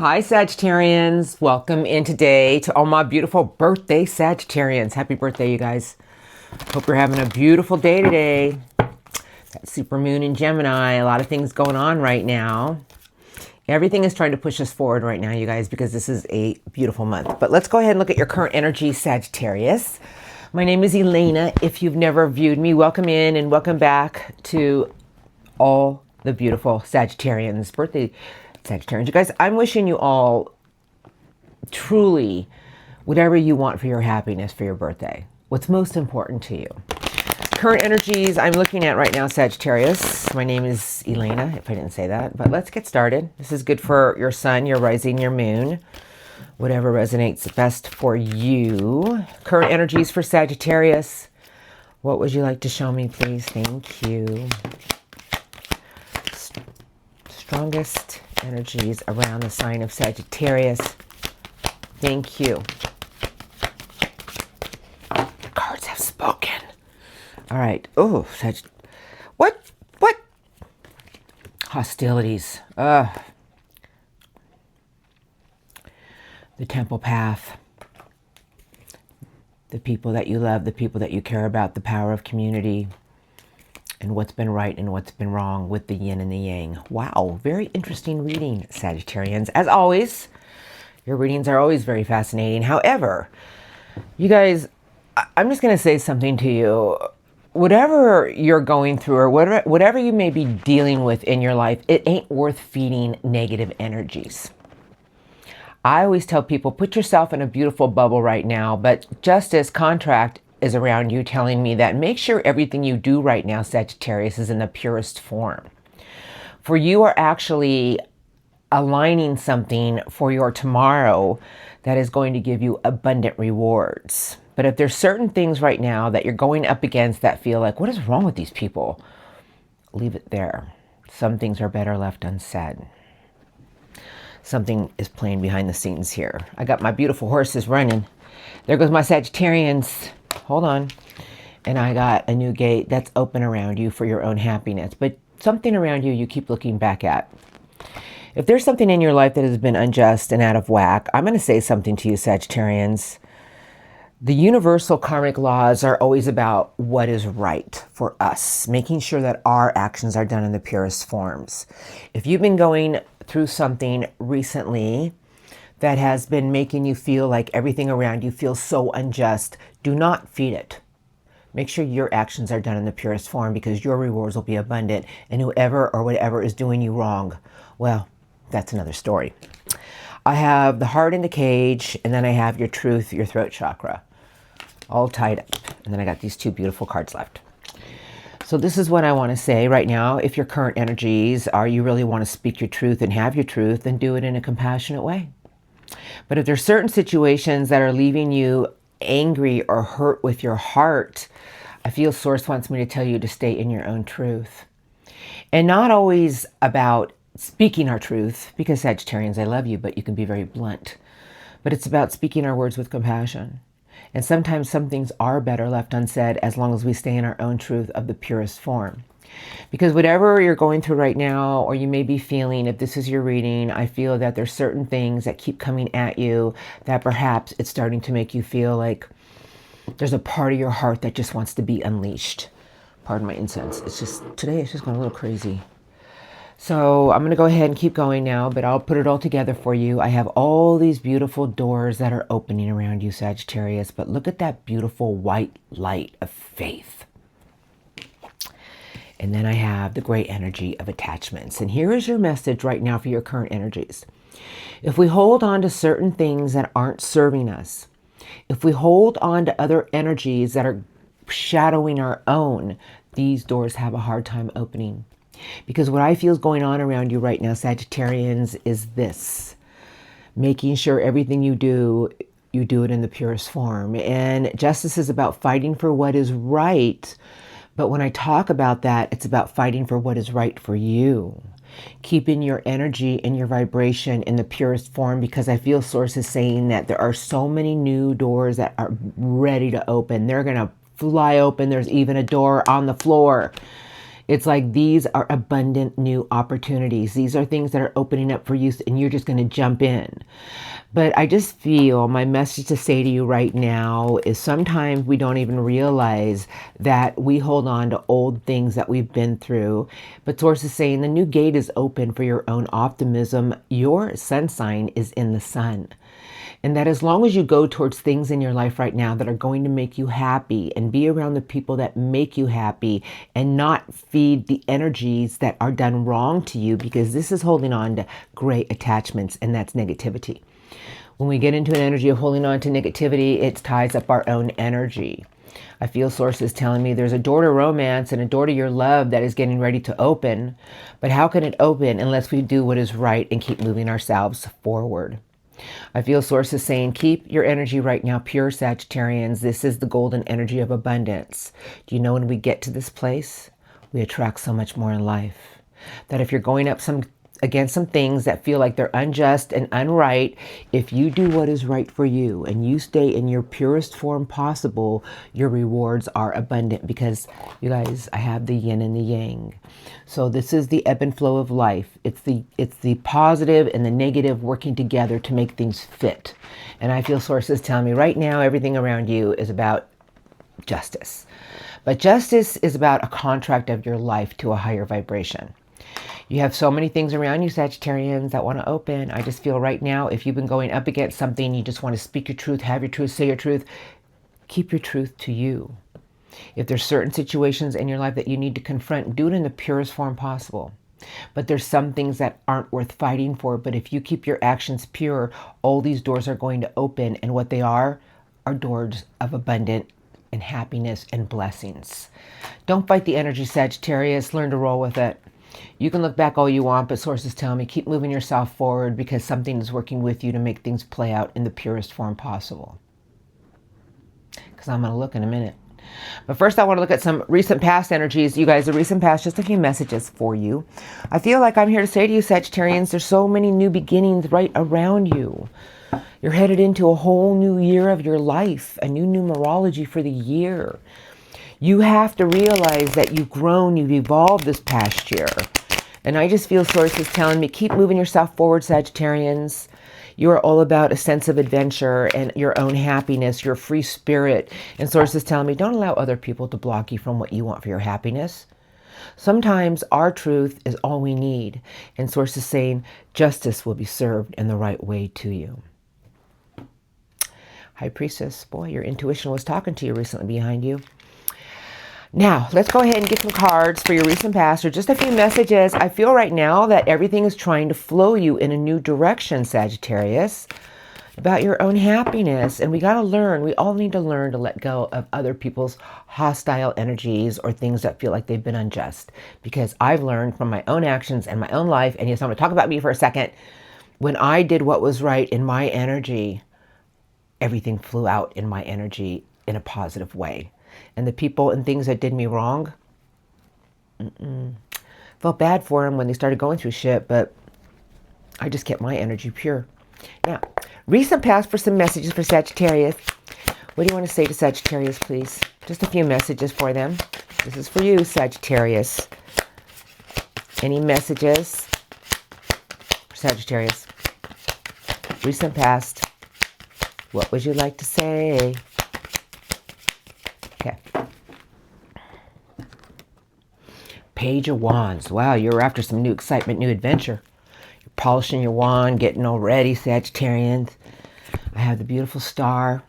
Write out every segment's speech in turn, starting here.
Hi Sagittarians, welcome in today to all my beautiful birthday Sagittarians. Happy birthday, you guys. Hope you're having a beautiful day today. That super moon in Gemini, a lot of things going on right now. Everything is trying to push us forward right now, you guys, because this is a beautiful month. But let's go ahead and look at your current energy, Sagittarius. My name is Elena. If you've never viewed me, welcome in and welcome back to all the beautiful Sagittarians, birthday Sagittarians. You guys, I'm wishing you all truly whatever you want for your happiness for your birthday. What's most important to you. Current energies I'm looking at right now, Sagittarius. My name is Elena, if I didn't say that. But let's get started. This is good for your sun, your rising, your moon. Whatever resonates best for you. Current energies for Sagittarius. What would you like to show me, please? Thank you. Strongest energies around the sign of Sagittarius. Thank you. The cards have spoken. All right. Oh, What? Hostilities. The temple path. The people that you love, the people that you care about, the power of community. And what's been right and what's been wrong with the yin and the yang. Wow, very interesting reading, Sagittarians. As always, your readings are always very fascinating. However, you guys, I'm just going to say something to you. Whatever you're going through or whatever you may be dealing with in your life, it ain't worth feeding negative energies. I always tell people, put yourself in a beautiful bubble right now, but justice, contract, is around you telling me that make sure everything you do right now, Sagittarius, is in the purest form. For you are actually aligning something for your tomorrow that is going to give you abundant rewards. But if there's certain things right now that you're going up against that feel like, what is wrong with these people? Leave it there. Some things are better left unsaid. Something is playing behind the scenes here. I got my beautiful horses running. There goes my Sagittarians. Hold on. And I got a new gate that's open around you for your own happiness. But something around you keep looking back at. If there's something in your life that has been unjust and out of whack, I'm going to say something to you, Sagittarians. The universal karmic laws are always about what is right for us, making sure that our actions are done in the purest forms. If you've been going through something recently that has been making you feel like everything around you feels so unjust, do not feed it. Make sure your actions are done in the purest form because your rewards will be abundant, and whoever or whatever is doing you wrong, well, that's another story. I have the heart in the cage, and then I have your truth, your throat chakra, all tied up. And then I got these two beautiful cards left. So this is what I want to say right now. If your current energies are you really want to speak your truth and have your truth, then do it in a compassionate way. But if there's certain situations that are leaving you angry or hurt with your heart, I feel Source wants me to tell you to stay in your own truth. And not always about speaking our truth, because Sagittarians, I love you, but you can be very blunt. But it's about speaking our words with compassion. And sometimes some things are better left unsaid as long as we stay in our own truth of the purest form. Because whatever you're going through right now, or you may be feeling, if this is your reading, I feel that there's certain things that keep coming at you that perhaps it's starting to make you feel like there's a part of your heart that just wants to be unleashed. Pardon my incense. Today it's just going a little crazy. So I'm going to go ahead and keep going now, but I'll put it all together for you. I have all these beautiful doors that are opening around you, Sagittarius, but look at that beautiful white light of faith. And then I have the great energy of attachments. And here is your message right now for your current energies. If we hold on to certain things that aren't serving us, if we hold on to other energies that are shadowing our own, these doors have a hard time opening. Because what I feel is going on around you right now, Sagittarians, is this. Making sure everything you do it in the purest form. And justice is about fighting for what is right. But when I talk about that, it's about fighting for what is right for you. Keeping your energy and your vibration in the purest form, because I feel Source is saying that there are so many new doors that are ready to open. They're going to fly open. There's even a door on the floor. It's like these are abundant new opportunities. These are things that are opening up for you and you're just going to jump in. But I just feel my message to say to you right now is sometimes we don't even realize that we hold on to old things that we've been through. But Source is saying the new gate is open for your own optimism. Your sun sign is in the sun. And that as long as you go towards things in your life right now that are going to make you happy and be around the people that make you happy and not feed the energies that are done wrong to you, because this is holding on to gray attachments, and that's negativity. When we get into an energy of holding on to negativity, it ties up our own energy. I feel Source is telling me there's a door to romance and a door to your love that is getting ready to open. But how can it open unless we do what is right and keep moving ourselves forward? I feel Source is saying, keep your energy right now pure, Sagittarians. This is the golden energy of abundance. Do you know when we get to this place, we attract so much more in life? That if you're going up against some things that feel like they're unjust and unright, if you do what is right for you and you stay in your purest form possible, your rewards are abundant, because you guys, I have the yin and the yang. So this is the ebb and flow of life. It's the positive and the negative working together to make things fit. And I feel Source is telling me right now everything around you is about justice. But justice is about a contract of your life to a higher vibration. You have so many things around you, Sagittarians, that want to open. I just feel right now, if you've been going up against something, you just want to speak your truth, have your truth, say your truth, keep your truth to you. If there's certain situations in your life that you need to confront, do it in the purest form possible. But there's some things that aren't worth fighting for. But if you keep your actions pure, all these doors are going to open. And what they are doors of abundant and happiness and blessings. Don't fight the energy, Sagittarius. Learn to roll with it. You can look back all you want, but Source is telling me keep moving yourself forward, because something is working with you to make things play out in the purest form possible. Because I'm going to look in a minute. But first I want to look at some recent past energies. You guys, the recent past, just a few messages for you. I feel like I'm here to say to you, Sagittarians, there's so many new beginnings right around you. You're headed into a whole new year of your life, a new numerology for the year. You have to realize that you've grown, you've evolved this past year. And I just feel Source is telling me, keep moving yourself forward, Sagittarians. You are all about a sense of adventure and your own happiness, your free spirit. And Source is telling me, don't allow other people to block you from what you want for your happiness. Sometimes our truth is all we need. And Source is saying, justice will be served in the right way to you. High Priestess, boy, your intuition was talking to you recently behind you. Now, let's go ahead and get some cards for your recent past, or just a few messages. I feel right now that everything is trying to flow you in a new direction, Sagittarius, about your own happiness. And we got to learn, we all need to learn to let go of other people's hostile energies or things that feel like they've been unjust. Because I've learned from my own actions and my own life, and yes, I'm going to talk about me for a second. When I did what was right in my energy, everything flew out in my energy in a positive way. And the people and things that did me wrong, felt bad for them when they started going through shit, but I just kept my energy pure. Now, recent past for some messages for Sagittarius. What do you want to say to Sagittarius, please? Just a few messages for them. This is for you, Sagittarius. Any messages for Sagittarius? Recent past. What would you like to say? Okay. Page of Wands. Wow, you're after some new excitement, new adventure. You're polishing your wand, getting all ready, Sagittarians. I have the beautiful Star.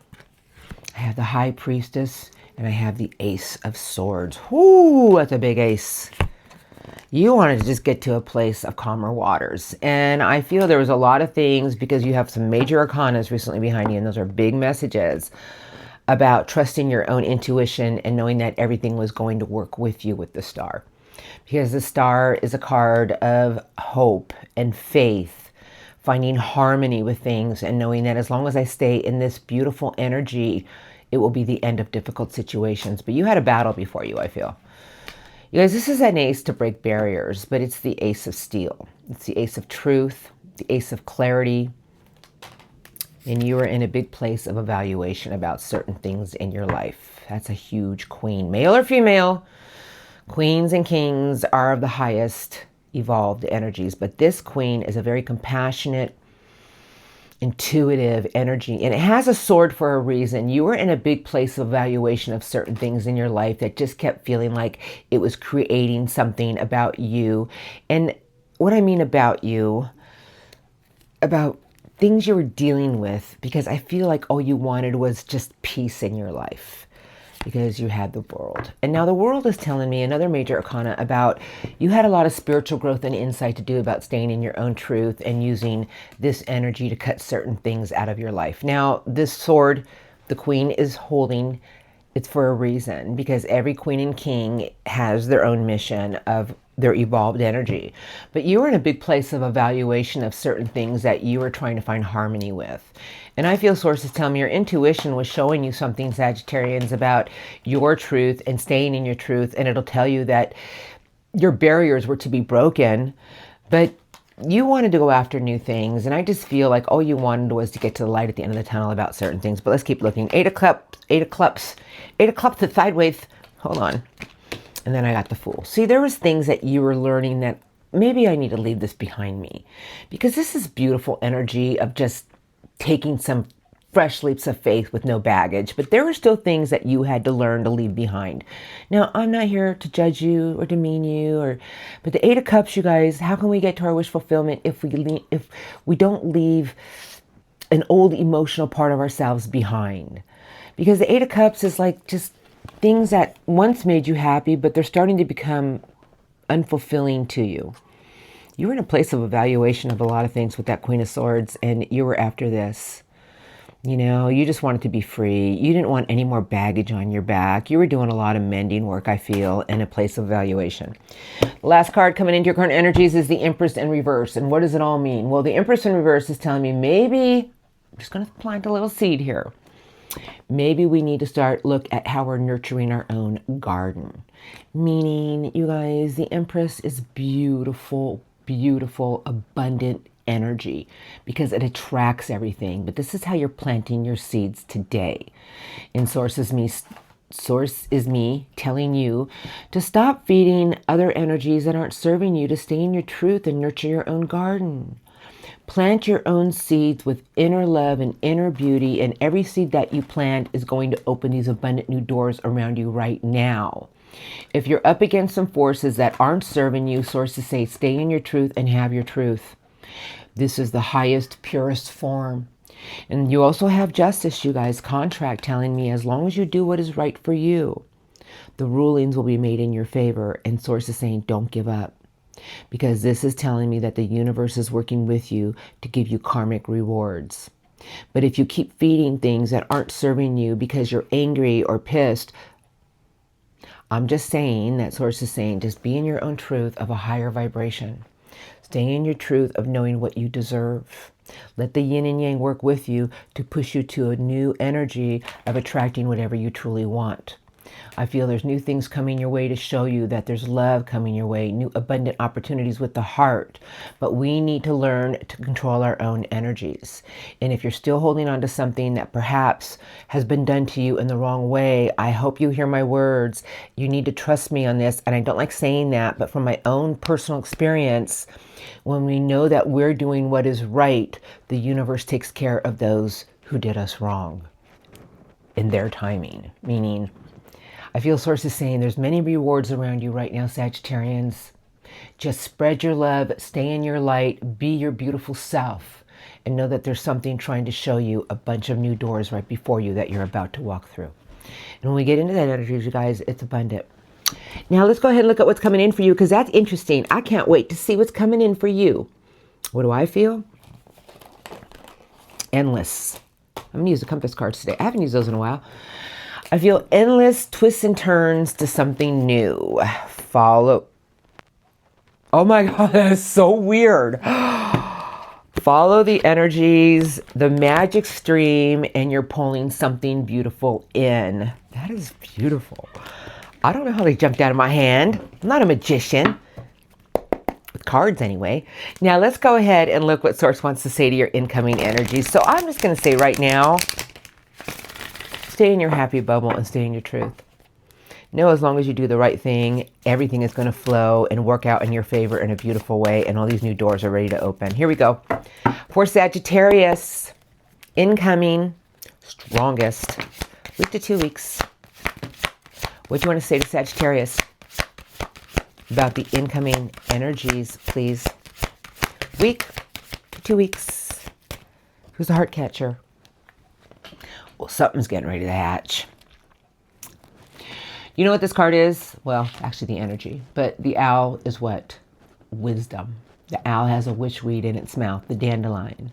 I have the High Priestess. And I have the Ace of Swords. Whoo, that's a big ace. You wanted to just get to a place of calmer waters. And I feel there was a lot of things, because you have some major arcanas recently behind you, and those are big messages about trusting your own intuition and knowing that everything was going to work with you with the Star. Because the Star is a card of hope and faith, finding harmony with things, and knowing that as long as I stay in this beautiful energy, it will be the end of difficult situations. But you had a battle before you, I feel. You guys, this is an ace to break barriers, but it's the Ace of Steel. It's the Ace of Truth, the Ace of Clarity. And you are in a big place of evaluation about certain things in your life. That's a huge queen, male or female. Queens and kings are of the highest evolved energies, but this queen is a very compassionate, intuitive energy, and it has a sword for a reason. You were in a big place of evaluation of certain things in your life that just kept feeling like it was creating something about you. And what I mean about you, about things you were dealing with, because I feel like all you wanted was just peace in your life, because you had the world. And now the world is telling me another major arcana about you had a lot of spiritual growth and insight to do about staying in your own truth and using this energy to cut certain things out of your life. Now, this sword the queen is holding, it's for a reason, because every queen and king has their own mission of their evolved energy. But you were in a big place of evaluation of certain things that you were trying to find harmony with. And I feel sources tell me your intuition was showing you something, Sagittarians, about your truth and staying in your truth. And it'll tell you that your barriers were to be broken, but you wanted to go after new things. And I just feel like all you wanted was to get to the light at the end of the tunnel about certain things. But let's keep looking. Eight of Cups to sideways. Hold on. And then I got the Fool. See, there was things that you were learning that maybe I need to leave this behind me, because this is beautiful energy of just taking some fresh leaps of faith with no baggage. But there were still things that you had to learn to leave behind. Now, I'm not here to judge you or demean you, but the Eight of Cups, you guys, how can we get to our wish fulfillment if we don't leave an old emotional part of ourselves behind? Because the Eight of Cups is like just things that once made you happy, but they're starting to become unfulfilling to you. You were in a place of evaluation of a lot of things with that Queen of Swords, and you were after this. You know, you just wanted to be free. You didn't want any more baggage on your back. You were doing a lot of mending work, I feel, in a place of evaluation. Last card coming into your current energies is the Empress in reverse. And what does it all mean? Well, the Empress in reverse is telling me maybe, I'm just going to plant a little seed here. Maybe we need to look at how we're nurturing our own garden. Meaning, you guys, the Empress is beautiful, beautiful, abundant energy because it attracts everything. But this is how you're planting your seeds today. And source is me telling you to stop feeding other energies that aren't serving you, to stay in your truth and nurture your own garden. Plant your own seeds with inner love and inner beauty, and every seed that you plant is going to open these abundant new doors around you right now. If you're up against some forces that aren't serving you, sources say stay in your truth and have your truth. This is the highest, purest form. And you also have justice, you guys, contract telling me as long as you do what is right for you, the rulings will be made in your favor. And sources saying don't give up. Because this is telling me that the universe is working with you to give you karmic rewards. But if you keep feeding things that aren't serving you because you're angry or pissed, I'm just saying that source is saying just be in your own truth of a higher vibration. Stay in your truth of knowing what you deserve. Let the yin and yang work with you to push you to a new energy of attracting whatever you truly want. I feel there's new things coming your way to show you that there's love coming your way, new abundant opportunities with the heart. But we need to learn to control our own energies. And if you're still holding on to something that perhaps has been done to you in the wrong way, I hope you hear my words. You need to trust me on this. And I don't like saying that, but from my own personal experience, when we know that we're doing what is right, the universe takes care of those who did us wrong in their timing. Meaning, I feel sources saying there's many rewards around you right now, Sagittarians. Just spread your love, stay in your light, be your beautiful self, and know that there's something trying to show you a bunch of new doors right before you that you're about to walk through. And when we get into that energy, you guys, it's abundant. Now let's go ahead and look at what's coming in for you, because that's interesting. I can't wait to see what's coming in for you. What do I feel? Endless. I'm going to use the compass cards today. I haven't used those in a while. I feel endless twists and turns to something new. Follow. Oh my God, that is so weird. Follow the energies, the magic stream, and you're pulling something beautiful in. That is beautiful. I don't know how they jumped out of my hand. I'm not a magician. With cards anyway. Now let's go ahead and look what Source wants to say to your incoming energies. So I'm just going to say right now, stay in your happy bubble and stay in your truth. Know as long as you do the right thing, everything is going to flow and work out in your favor in a beautiful way. And all these new doors are ready to open. Here we go. For Sagittarius, incoming, strongest, week to 2 weeks. What do you want to say to Sagittarius about the incoming energies, please? Week to 2 weeks. Who's the heart catcher? Well, something's getting ready to hatch. You know what this card is? Well, actually the energy. But the owl is what? Wisdom. The owl has a witchweed in its mouth, the dandelion.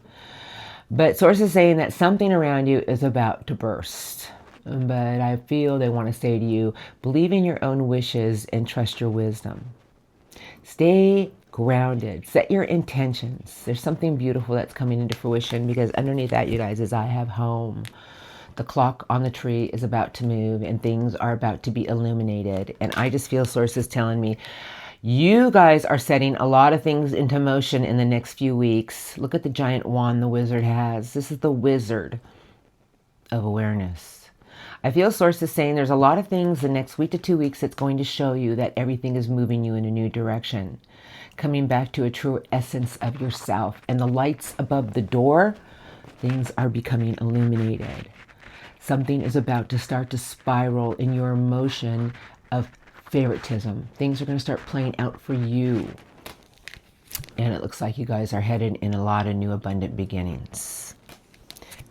But source is saying that something around you is about to burst. But I feel they want to say to you, believe in your own wishes and trust your wisdom. Stay grounded. Set your intentions. There's something beautiful that's coming into fruition, because underneath that, you guys, is I have home. The clock on the tree is about to move and things are about to be illuminated. And I just feel sources telling me, you guys are setting a lot of things into motion in the next few weeks. Look at the giant wand the wizard has. This is the wizard of awareness. I feel sources saying there's a lot of things the next week to 2 weeks that's going to show you that everything is moving you in a new direction. Coming back to a true essence of yourself. And the lights above the door, things are becoming illuminated. Something is about to start to spiral in your emotion of favoritism. Things are going to start playing out for you. And it looks like you guys are headed in a lot of new abundant beginnings.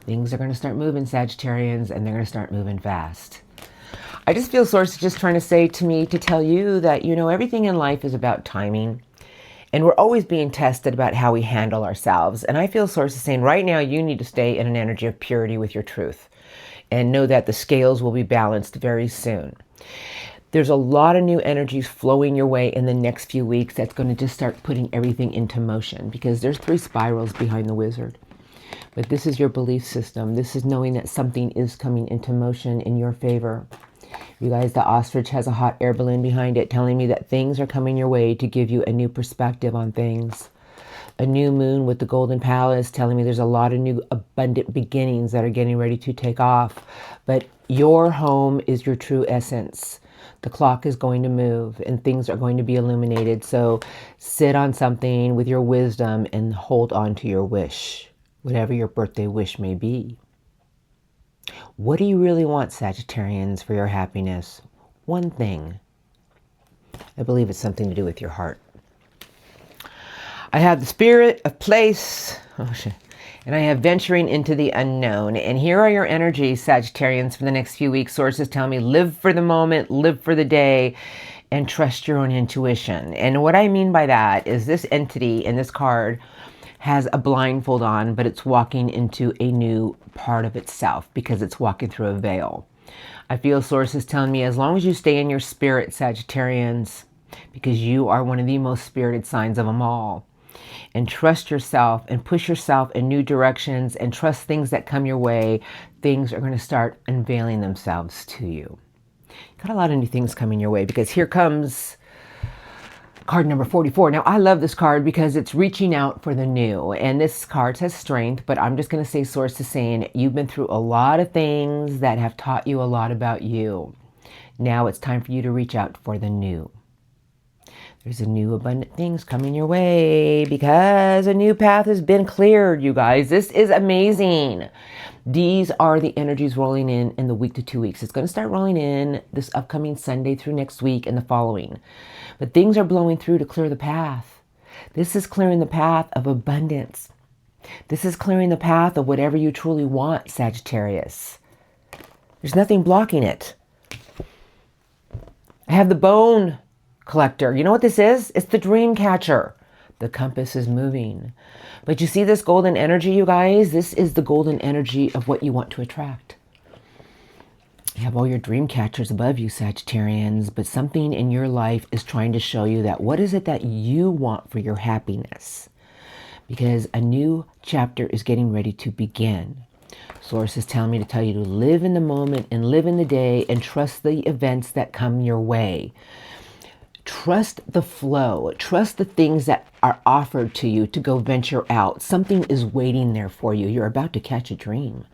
Things are going to start moving, Sagittarians, and they're going to start moving fast. I just feel source is just trying to say to me, to tell you that, you know, everything in life is about timing. And we're always being tested about how we handle ourselves. And I feel source is saying right now you need to stay in an energy of purity with your truth. And know that the scales will be balanced very soon. There's a lot of new energies flowing your way in the next few weeks that's going to just start putting everything into motion, because there's 3 spirals behind the wizard. But this is your belief system. This is knowing that something is coming into motion in your favor. You guys, the ostrich has a hot air balloon behind it telling me that things are coming your way to give you a new perspective on things. A new moon with the golden palace telling me there's a lot of new abundant beginnings that are getting ready to take off. But your home is your true essence. The clock is going to move and things are going to be illuminated. So sit on something with your wisdom and hold on to your wish, whatever your birthday wish may be. What do you really want, Sagittarians, for your happiness? One thing. I believe it's something to do with your heart. I have the spirit of place, and I have venturing into the unknown. And here are your energies, Sagittarians, for the next few weeks. Sources tell me live for the moment, live for the day, and trust your own intuition. And what I mean by that is this entity in this card has a blindfold on, but it's walking into a new part of itself because it's walking through a veil. I feel sources telling me as long as you stay in your spirit, Sagittarians, because you are one of the most spirited signs of them all, and trust yourself and push yourself in new directions and trust things that come your way, things are going to start unveiling themselves to you. Got a lot of new things coming your way, because here comes card number 44. Now, I love this card because it's reaching out for the new. And this card says strength, but I'm just going to say source is saying you've been through a lot of things that have taught you a lot about you. Now it's time for you to reach out for the new. There's a new abundant things coming your way because a new path has been cleared, you guys. This is amazing. These are the energies rolling in the week to 2 weeks. It's going to start rolling in this upcoming Sunday through next week and the following. But things are blowing through to clear the path. This is clearing the path of abundance. This is clearing the path of whatever you truly want, Sagittarius. There's nothing blocking it. I have the bone collector. You know what this is? It's the dream catcher. The compass is moving. But you see this golden energy, you guys? This is the golden energy of what you want to attract. You have all your dream catchers above you, Sagittarians, but something in your life is trying to show you that what is it that you want for your happiness? Because a new chapter is getting ready to begin. Source is telling me to tell you to live in the moment and live in the day and trust the events that come your way. Trust the flow. Trust the things that are offered to you to go venture out. Something is waiting there for you. You're about to catch a dream.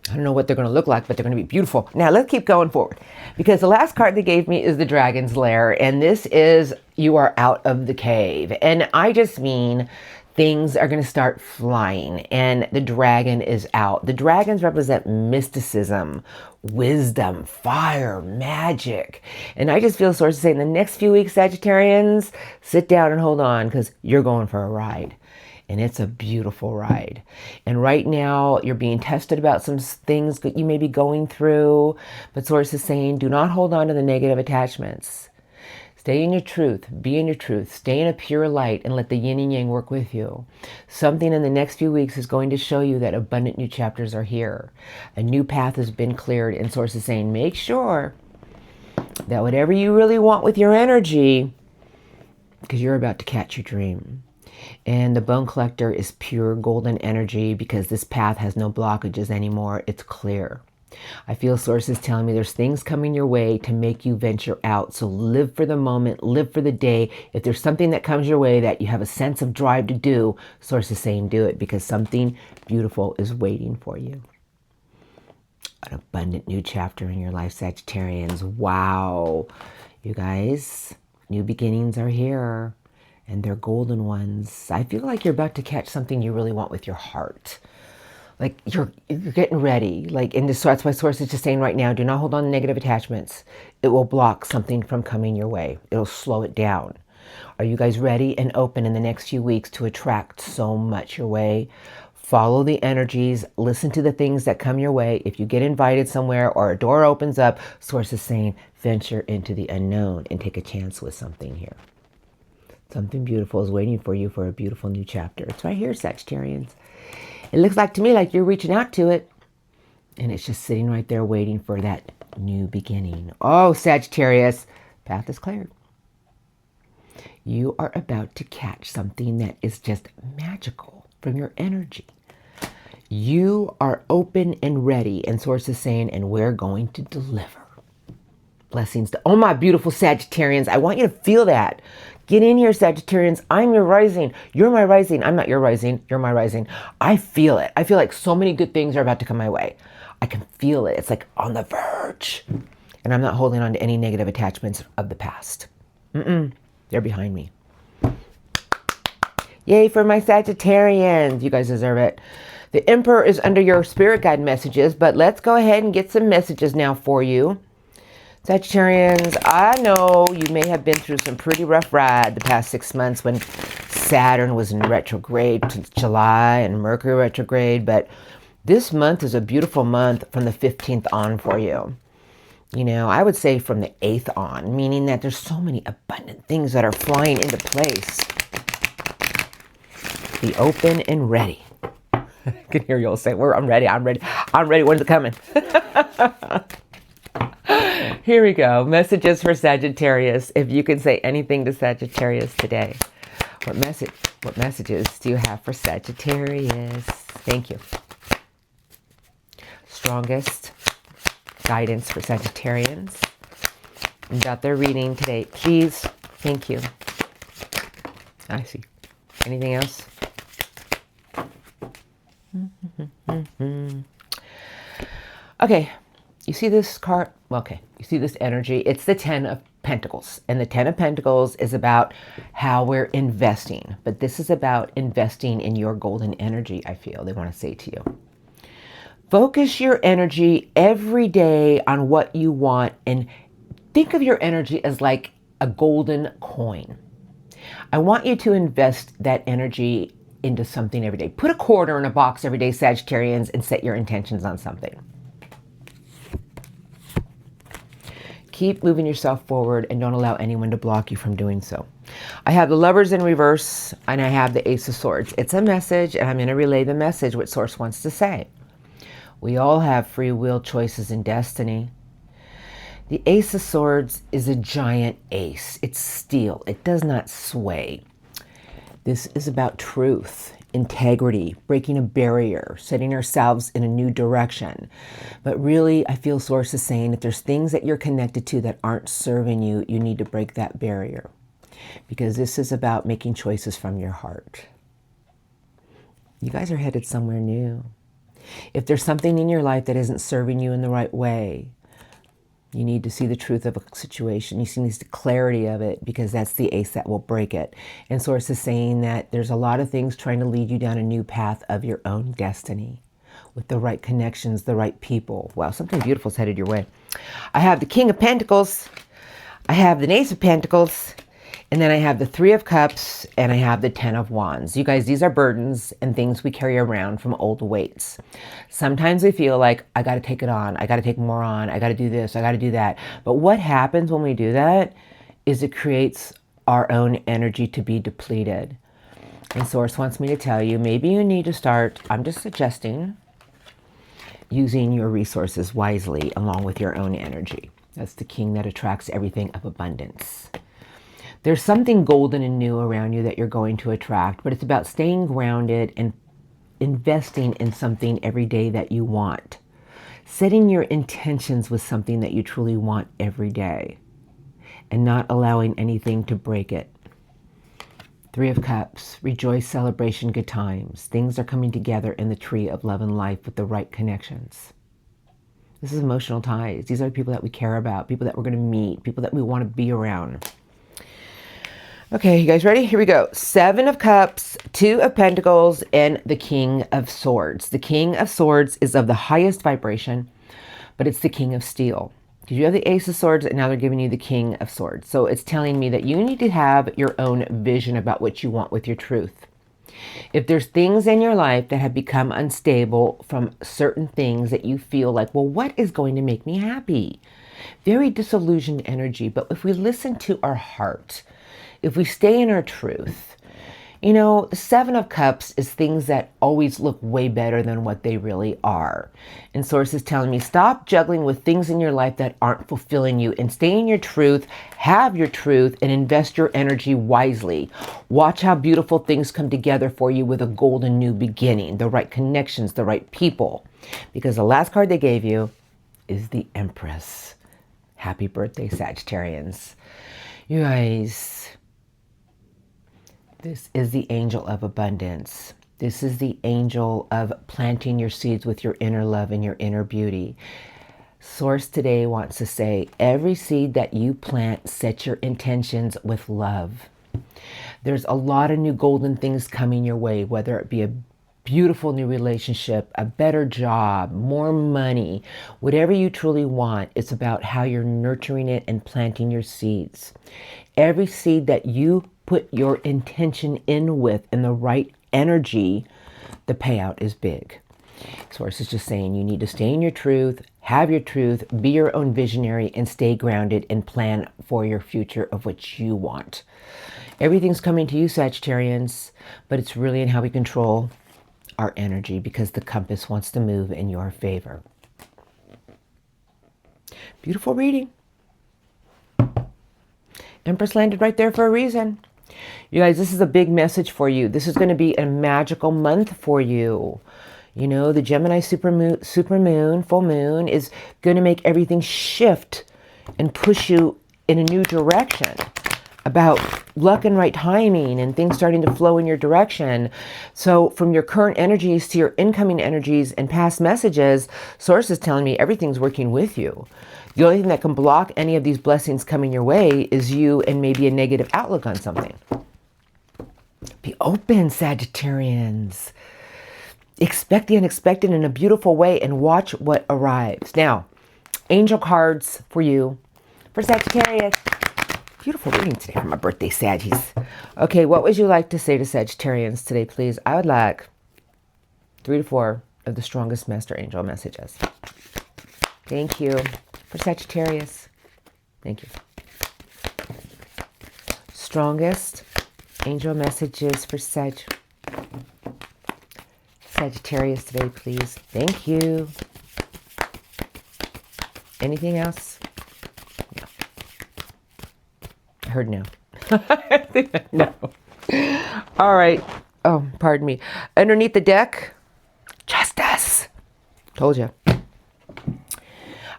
I don't know what they're going to look like, but they're going to be beautiful. Now, let's keep going forward, because the last card they gave me is the Dragon's Lair, and this is you are out of the cave. And I just mean things are going to start flying, and the dragon is out. The dragons represent mysticism, wisdom, fire, magic. And I just feel sources saying the next few weeks, Sagittarians, sit down and hold on, because you're going for a ride. And it's a beautiful ride. And right now, you're being tested about some things that you may be going through. But Source is saying, do not hold on to the negative attachments. Stay in your truth. Be in your truth. Stay in a pure light and let the yin and yang work with you. Something in the next few weeks is going to show you that abundant new chapters are here. A new path has been cleared. And Source is saying, make sure that whatever you really want with your energy, because you're about to catch your dream. And the Bone Collector is pure golden energy, because this path has no blockages anymore. It's clear. I feel sources telling me there's things coming your way to make you venture out. So live for the moment, live for the day. If there's something that comes your way that you have a sense of drive to do, source is saying do it, because something beautiful is waiting for you. An abundant new chapter in your life, Sagittarians. Wow. You guys, new beginnings are here. And they're golden ones. I feel like you're about to catch something you really want with your heart. Like you're getting ready. Like, and that's why Source is just saying right now, do not hold on to negative attachments. It will block something from coming your way. It'll slow it down. Are you guys ready and open in the next few weeks to attract so much your way? Follow the energies. Listen to the things that come your way. If you get invited somewhere or a door opens up, Source is saying, venture into the unknown and take a chance with something here. Something beautiful is waiting for you for a beautiful new chapter. It's right here, Sagittarians. It looks like to me like you're reaching out to it. And it's just sitting right there waiting for that new beginning. Oh, Sagittarius, path is cleared. You are about to catch something that is just magical from your energy. You are open and ready. And Source is saying, and we're going to deliver. Blessings to all my beautiful Sagittarians. I want you to feel that. Get in here, Sagittarians. I'm your rising. You're my rising. I'm not your rising. You're my rising. I feel it. I feel like so many good things are about to come my way. I can feel it. It's like on the verge. And I'm not holding on to any negative attachments of the past. They're behind me. Yay for my Sagittarians. You guys deserve it. The Emperor is under your spirit guide messages, but let's go ahead and get some messages now for you. Sagittarians, I know you may have been through some pretty rough ride the past 6 months when Saturn was in retrograde to July and Mercury retrograde, but this month is a beautiful month from the 15th on for you. You know, I would say from the 8th on, meaning that there's so many abundant things that are flying into place. Be open and ready. I can hear you all say, I'm ready, I'm ready, I'm ready, when's it coming? Here we go. Messages for Sagittarius. If you can say anything to Sagittarius today. What messages do you have for Sagittarius? Thank you. Strongest guidance for Sagittarians about their reading today. Please. Thank you. I see. Anything else? Okay. You see this card? Okay, you see this energy? It's the 10 of Pentacles. And the 10 of Pentacles is about how we're investing. But this is about investing in your golden energy, I feel they want to say to you. Focus your energy every day on what you want. And think of your energy as like a golden coin. I want you to invest that energy into something every day. Put a quarter in a box every day, Sagittarians, and set your intentions on something. Keep moving yourself forward and don't allow anyone to block you from doing so. I have the Lovers in reverse and I have the Ace of Swords. It's a message and I'm going to relay the message what Source wants to say. We all have free will, choices, and destiny. The Ace of Swords is a giant ace. It's steel. It does not sway. This is about truth, integrity, breaking a barrier, setting ourselves in a new direction. But really, I feel Source is saying if there's things that you're connected to that aren't serving you, you need to break that barrier. Because this is about making choices from your heart. You guys are headed somewhere new. If there's something in your life that isn't serving you in the right way, you need to see the truth of a situation. You need the clarity of it, because that's the ace that will break it. And Source is saying that there's a lot of things trying to lead you down a new path of your own destiny with the right connections, the right people. Wow, something beautiful is headed your way. I have the King of Pentacles. I have the Ace of Pentacles. And then I have the Three of Cups, and I have the Ten of Wands. You guys, these are burdens and things we carry around from old weights. Sometimes we feel like, I got to take it on. I got to take more on. I got to do this. I got to do that. But what happens when we do that is it creates our own energy to be depleted. And Source wants me to tell you, maybe you need to start, I'm just suggesting, using your resources wisely along with your own energy. That's the king that attracts everything of abundance. There's something golden and new around you that you're going to attract, but it's about staying grounded and investing in something every day that you want. Setting your intentions with something that you truly want every day and not allowing anything to break it. Three of Cups, rejoice, celebration, good times. Things are coming together in the tree of love and life with the right connections. This is emotional ties. These are people that we care about, people that we're going to meet, people that we want to be around. Okay, you guys ready? Here we go. Seven of Cups, Two of Pentacles, and the King of Swords. The King of Swords is of the highest vibration, but it's the King of Steel. Because you have the Ace of Swords, and now they're giving you the King of Swords. So it's telling me that you need to have your own vision about what you want with your truth. If there's things in your life that have become unstable from certain things that you feel like, well, what is going to make me happy? Very disillusioned energy. But if we listen to our heart, if we stay in our truth, you know, the Seven of Cups is things that always look way better than what they really are. And Source is telling me, stop juggling with things in your life that aren't fulfilling you and stay in your truth, have your truth, and invest your energy wisely. Watch how beautiful things come together for you with a golden new beginning, the right connections, the right people. Because the last card they gave you is the Empress. Happy birthday, Sagittarians. You guys, this is the angel of abundance. This is the angel of planting your seeds with your inner love and your inner beauty. Source today wants to say, every seed that you plant, set your intentions with love. There's a lot of new golden things coming your way, whether it be a beautiful new relationship, a better job, more money, whatever you truly want. It's about how you're nurturing it and planting your seeds. Every seed that you put your intention in with and the right energy, the payout is big. Source is just saying you need to stay in your truth, have your truth, be your own visionary, and stay grounded and plan for your future of what you want. Everything's coming to you, Sagittarians, but it's really in how we control our energy, because the compass wants to move in your favor. Beautiful reading. Empress landed right there for a reason. You guys, this is a big message for you. This is going to be a magical month for you. You know, the Gemini supermoon, full moon is going to make everything shift and push you in a new direction about luck and right timing and things starting to flow in your direction. So from your current energies to your incoming energies and past messages, Source is telling me everything's working with you. The only thing that can block any of these blessings coming your way is you and maybe a negative outlook on something. Be open, Sagittarians. Expect the unexpected in a beautiful way and watch what arrives. Now, angel cards for you, for Sagittarius. Beautiful reading today for my birthday, Saggies. Okay, what would you like to say to Sagittarians today, please? I would like 3 to 4 of the strongest master angel messages. Thank you. For Sagittarius. Thank you. Strongest angel messages for Sagittarius today, please. Thank you. Anything else? No. I heard no. No. All right. Oh, pardon me. Underneath the deck, justice. Told you.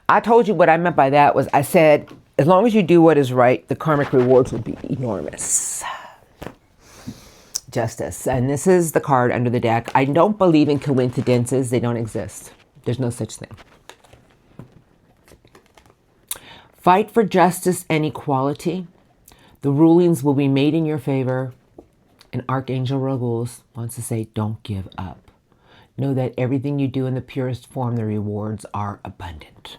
I told you what I meant by that was I said, as long as you do what is right, the karmic rewards will be enormous. Justice. And this is the card under the deck. I don't believe in coincidences. They don't exist. There's no such thing. Fight for justice and equality. The rulings will be made in your favor. And Archangel Raguls wants to say, don't give up. Know that everything you do in the purest form, the rewards are abundant.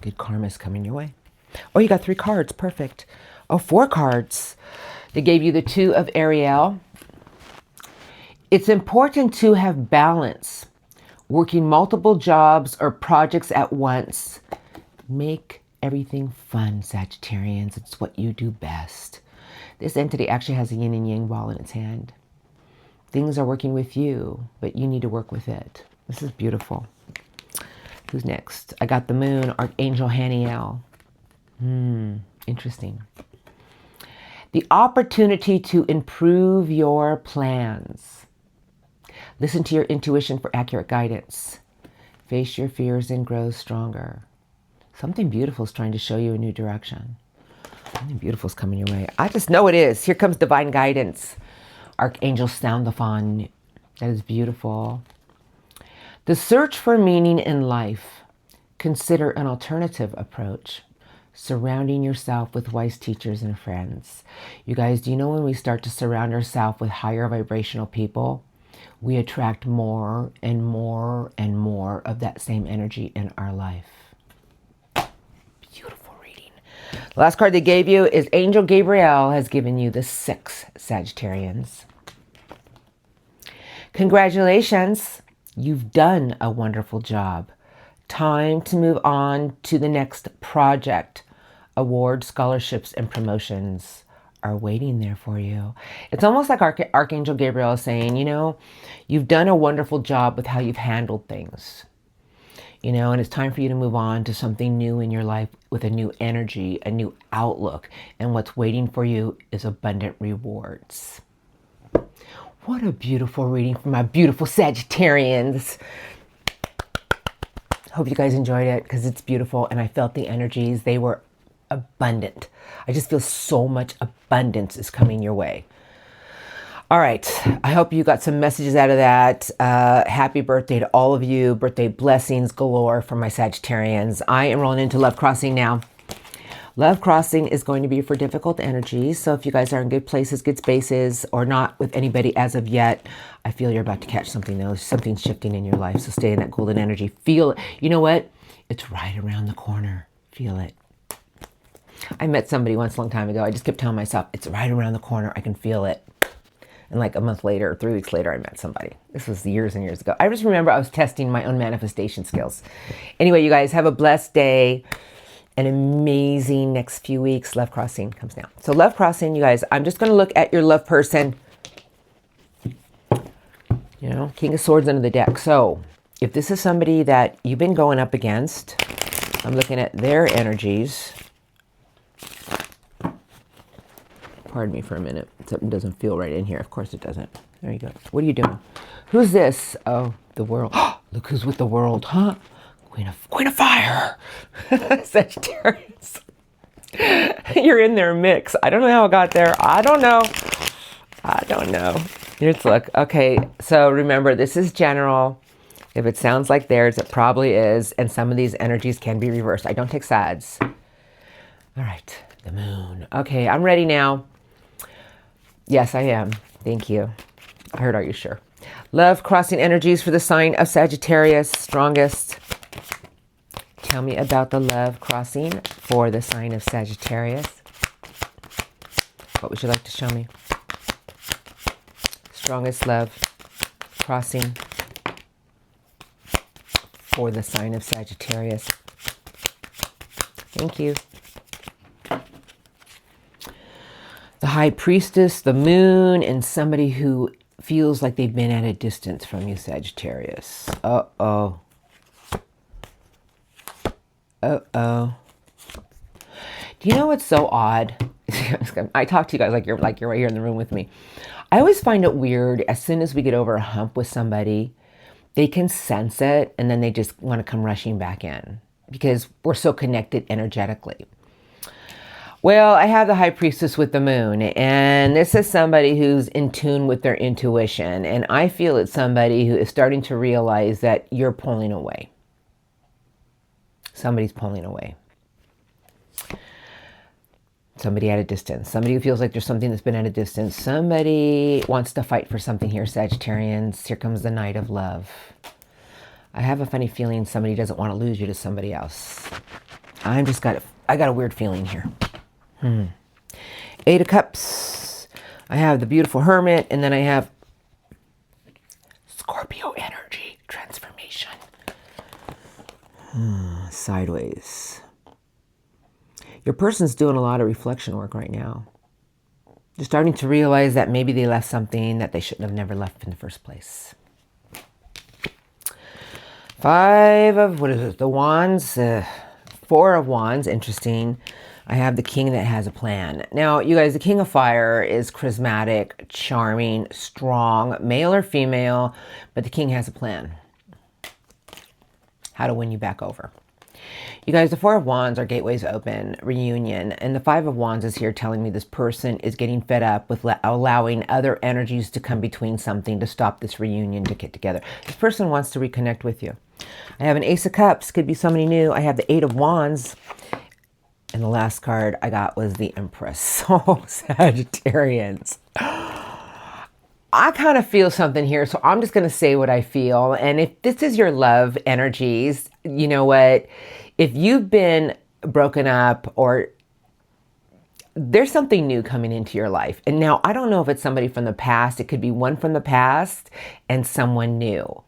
Good karma is coming your way. Oh, you got 3 cards. Perfect. Oh, 4 cards. They gave you the 2 of Ariel. It's important to have balance. Working multiple jobs or projects at once. Make everything fun, Sagittarians. It's what you do best. This entity actually has a yin and yang ball in its hand. Things are working with you, but you need to work with it. This is beautiful. Who's next? I got the moon, Archangel Haniel. Interesting. The opportunity to improve your plans. Listen to your intuition for accurate guidance. Face your fears and grow stronger. Something beautiful is trying to show you a new direction. Something beautiful is coming your way. I just know it is. Here comes divine guidance. Archangel Soundathon. That is beautiful. The search for meaning in life. Consider an alternative approach. Surrounding yourself with wise teachers and friends. You guys, do you know when we start to surround ourselves with higher vibrational people, we attract more and more and more of that same energy in our life. Beautiful reading. The last card they gave you is Angel Gabriel has given you the 6 Sagittarians. Congratulations. You've done a wonderful job. Time to move on to the next project. Awards, scholarships, and promotions are waiting there for you. It's almost like Archangel Gabriel is saying, you know, you've done a wonderful job with how you've handled things. You know, and it's time for you to move on to something new in your life with a new energy, a new outlook. And what's waiting for you is abundant rewards. What a beautiful reading from my beautiful Sagittarians. Hope you guys enjoyed it because it's beautiful and I felt the energies. They were abundant. I just feel so much abundance is coming your way. All right. I hope you got some messages out of that. Happy birthday to all of you. Birthday blessings galore from my Sagittarians. I am rolling into Love Crossing now. Love Crossing is going to be for difficult energies. So if you guys are in good places, good spaces, or not with anybody as of yet, I feel you're about to catch something though. Something shifting in your life. So stay in that golden energy. Feel it. You know what? It's right around the corner. Feel it. I met somebody once a long time ago. I just kept telling myself, it's right around the corner. I can feel it. And like a month later, 3 weeks later, I met somebody. This was years and years ago. I just remember I was testing my own manifestation skills. Anyway, you guys have a blessed day. An amazing next few weeks. Love Crossing comes now. So Love Crossing, you guys, I'm just going to look at your love person. You know, King of Swords under the deck. So if this is somebody that you've been going up against, I'm looking at their energies. Pardon me for a minute. Something doesn't feel right in here. Of course it doesn't. There you go. What are you doing? Who's this? Oh, the world. Look who's with the world, huh? Queen of Fire. Sagittarius. You're in their mix. I don't know how it got there. I don't know. Here's look. Okay, so remember, this is general. If it sounds like theirs, it probably is. And some of these energies can be reversed. I don't take sides. All right, the moon. Okay, I'm ready now. Yes, I am. Thank you. I heard, are you sure? Love Crossing energies for the sign of Sagittarius, strongest. Tell me about the Love Crossing for the sign of Sagittarius. What would you like to show me? Strongest Love Crossing for the sign of Sagittarius. Thank you. The High Priestess, the Moon, and somebody who feels like they've been at a distance from you, Sagittarius. Uh-oh. Uh-oh. Do you know what's so odd? I talk to you guys like you're right here in the room with me. I always find it weird as soon as we get over a hump with somebody, they can sense it and then they just want to come rushing back in because we're so connected energetically. Well, I have the High Priestess with the moon, and this is somebody who's in tune with their intuition, and I feel it's somebody who is starting to realize that you're pulling away. Somebody's pulling away. Somebody at a distance. Somebody who feels like there's something that's been at a distance. Somebody wants to fight for something here, Sagittarians. Here comes the Knight of Love. I have a funny feeling somebody doesn't want to lose you to somebody else. I got a weird feeling here. Eight of Cups. I have the beautiful Hermit, and then I have Scorpio energy, transformation. Sideways. Your person's doing a lot of reflection work right now. They're starting to realize that maybe they left something that they shouldn't have never left in the first place. Five of, what is it, the Wands? Four of Wands, interesting. I have the King that has a plan. Now, you guys, the King of Fire is charismatic, charming, strong, male or female, but the King has a plan. How to win you back over. You guys, the Four of Wands are gateways open, reunion, and the Five of Wands is here telling me this person is getting fed up with allowing other energies to come between something to stop this reunion to get together. This person wants to reconnect with you. I have an Ace of Cups, could be somebody new. I have the Eight of Wands, and the last card I got was the Empress. Oh, Sagittarians. I kind of feel something here, so I'm just going to say what I feel. And if this is your love energies, you know what? If you've been broken up or there's something new coming into your life. And now I don't know if it's somebody from the past. It could be one from the past and someone new.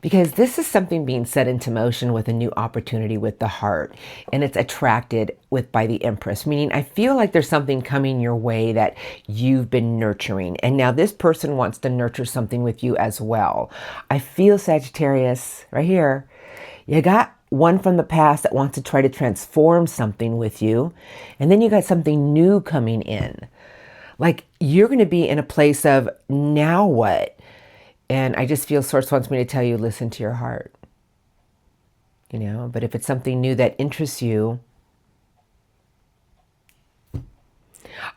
Because this is something being set into motion with a new opportunity with the heart. And it's attracted by the Empress. Meaning I feel like there's something coming your way that you've been nurturing. And now this person wants to nurture something with you as well. I feel, Sagittarius, right here, you got one from the past that wants to try to transform something with you. And then you got something new coming in. Like you're going to be in a place of, now what? And I just feel Source wants me to tell you, listen to your heart. You know, but if it's something new that interests you,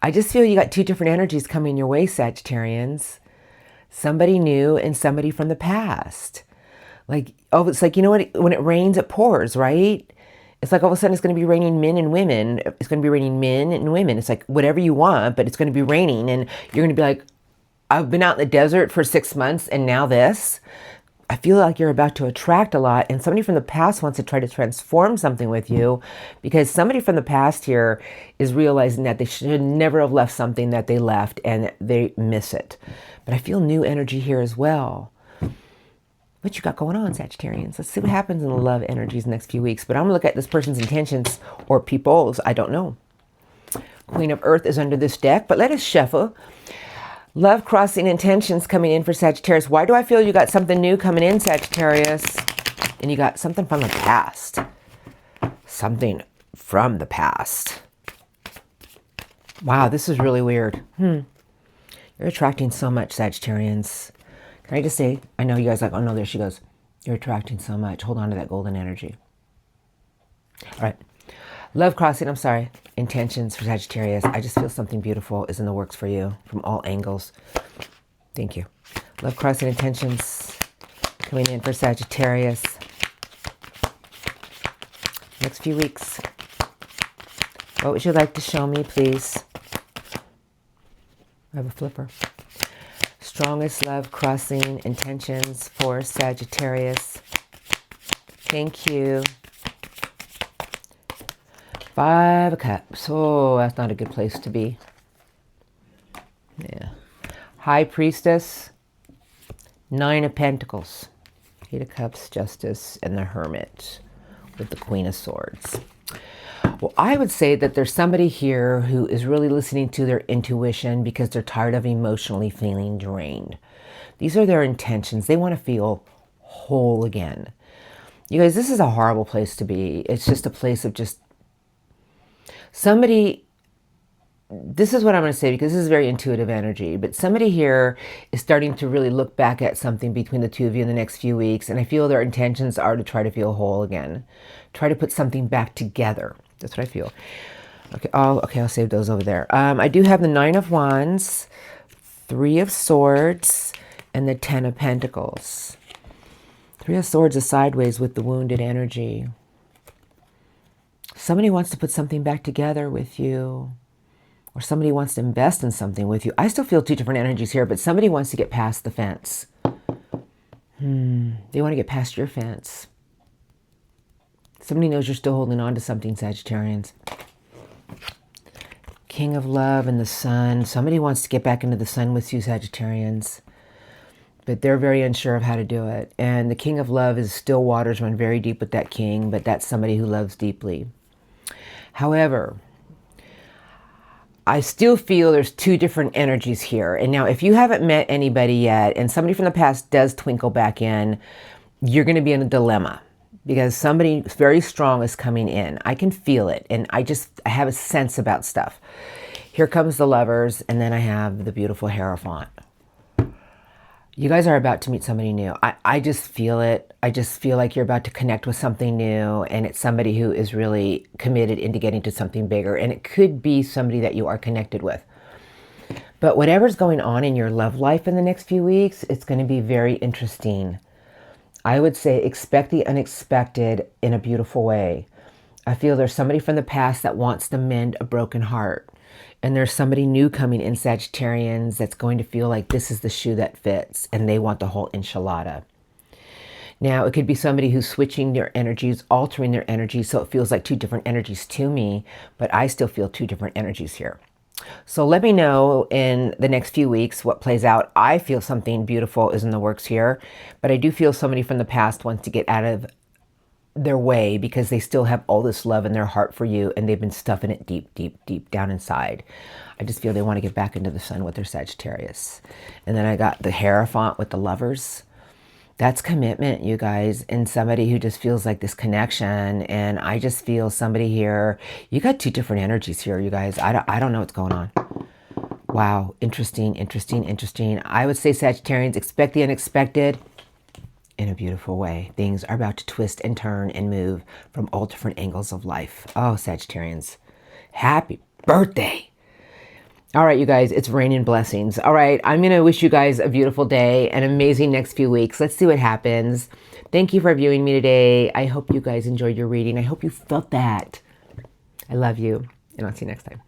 I just feel you got two different energies coming your way, Sagittarians. Somebody new and somebody from the past. Like, oh, it's like, you know what? When it rains, it pours, right? It's like all of a sudden it's going to be raining men and women. It's going to be raining men and women. It's like whatever you want, but it's going to be raining. And you're going to be like, I've been out in the desert for 6 months and now this. I feel like you're about to attract a lot. And somebody from the past wants to try to transform something with you because somebody from the past here is realizing that they should never have left something that they left and they miss it. But I feel new energy here as well. What you got going on, Sagittarians? Let's see what happens in the love energies in the next few weeks. But I'm going to look at this person's intentions or people's. I don't know. Queen of Earth is under this deck, but let us shuffle. Love crossing intentions coming in for Sagittarius. Why do I feel you got something new coming in, Sagittarius? And you got something from the past. Something from the past. Wow, this is really weird. You're attracting so much, Sagittarians. Can I just say, I know you guys are like, oh no, there she goes. You're attracting so much. Hold on to that golden energy. All right. Love crossing, I'm sorry. Intentions for Sagittarius. I just feel something beautiful is in the works for you from all angles. Thank you. Love crossing intentions coming in for Sagittarius. Next few weeks. What would you like to show me, please? I have a flipper. Strongest love crossing intentions for Sagittarius. Thank you. Five of Cups. Oh, that's not a good place to be. Yeah. High Priestess. Nine of Pentacles. Eight of Cups, Justice, and the Hermit with the Queen of Swords. Well, I would say that there's somebody here who is really listening to their intuition because they're tired of emotionally feeling drained. These are their intentions. They want to feel whole again. You guys, this is a horrible place to be. It's just a place of just somebody, this is what I'm going to say because this is very intuitive energy, but somebody here is starting to really look back at something between the two of you in the next few weeks, and I feel their intentions are to try to feel whole again. Try to put something back together. That's what I feel. Okay, I'll save those over there. I do have the Nine of Wands, Three of Swords, and the Ten of Pentacles. Three of Swords is sideways with the wounded energy. Somebody wants to put something back together with you, or somebody wants to invest in something with you. I still feel two different energies here, but somebody wants to get past the fence. They want to get past your fence. Somebody knows you're still holding on to something, Sagittarians. King of Love and the Sun. Somebody wants to get back into the sun with you, Sagittarians. But they're very unsure of how to do it. And the King of Love is still waters, run very deep with that king, but that's somebody who loves deeply. However, I still feel there's two different energies here. And now if you haven't met anybody yet and somebody from the past does twinkle back in, you're going to be in a dilemma because somebody very strong is coming in. I can feel it. And I have a sense about stuff. Here comes the Lovers. And then I have the beautiful Hierophant. You guys are about to meet somebody new. I just feel it. I just feel like you're about to connect with something new, and it's somebody who is really committed into getting to something bigger, and it could be somebody that you are connected with. But whatever's going on in your love life in the next few weeks, it's going to be very interesting. I would say expect the unexpected in a beautiful way. I feel there's somebody from the past that wants to mend a broken heart. And there's somebody new coming in, Sagittarians, that's going to feel like this is the shoe that fits. And they want the whole enchilada. Now, it could be somebody who's switching their energies, altering their energies. So it feels like two different energies to me. But I still feel two different energies here. So let me know in the next few weeks what plays out. I feel something beautiful is in the works here. But I do feel somebody from the past wants to get out of their way because they still have all this love in their heart for you and they've been stuffing it deep, deep, deep down inside. I just feel they want to get back into the sun with their Sagittarius. And then I got the Hierophant with the Lovers. That's commitment, you guys, and somebody who just feels like this connection. And I just feel somebody here. You got two different energies here, you guys. I don't know what's going on. Wow, interesting, interesting, interesting. I would say, Sagittarians, expect the unexpected. In a beautiful way. Things are about to twist and turn and move from all different angles of life. Oh, Sagittarians, happy birthday. All right, you guys, it's raining blessings. All right, I'm going to wish you guys a beautiful day, an amazing next few weeks. Let's see what happens. Thank you for viewing me today. I hope you guys enjoyed your reading. I hope you felt that. I love you, and I'll see you next time.